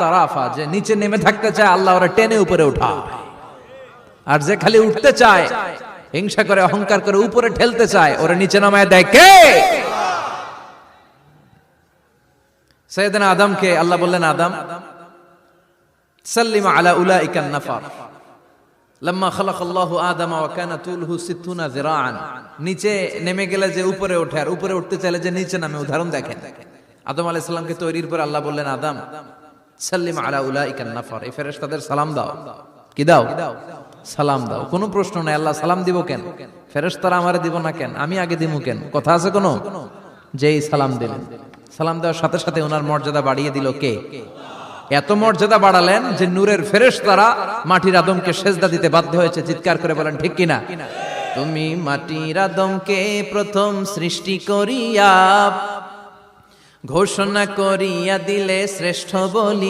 তারাফা, যে নিচে নেমে থাকতে চায় আল্লাহ ওরা টেনে উপরে উঠায়, আর যে খালি উঠতে চায়, হিংসা করে অহংকার করে উপরে ঠেলতে চায়, ওরা নিচে নামায় দেয় কে? সাইয়েদনা আদমকে আল্লাহ বললেন, আদম সাল্লিম আলা উলাইকান নাফার লাম্মা খালাকাল্লাহু আদামা ওয়া কানা তুলহু 60 যিরাআন। নিচে নেমে গেলে যে উপরে ওঠে, আর উপরে উঠতে চাইলে যে নিচে নামে, উদাহরণ দেখেন। আদম আলাইহিস সালামকে তৈরির পর আল্লাহ বললেন, আদম সাল্লিম আলা উলাইকান নাফার, এই ফেরেশতাদের সালাম দাও। কি দাও? সালাম দাও। কোনো প্রশ্ন নাই, আল্লাহ সালাম দিব কেন? ফেরেশতারা আমারে দিব না কেন? আমি আগে দিব কেন? কথা আছে কোনো? যেই সালাম দিলেন, সালাম দেওয়ার সাথে সাথে ওনার মর্যাদা বাড়িয়ে দিল কে? এত মর্যাদা বাড়ালেন যে নূরের ফেরেশতারা মাটির আদমকে সেজদা দিতে বাধ্য হয়েছে। চিৎকার করে বলেন ঠিক কিনা? তুমি মাটির আদমকে প্রথম সৃষ্টি করিয়া ঘোষণা করিয়া দিলে শ্রেষ্ঠ বলি।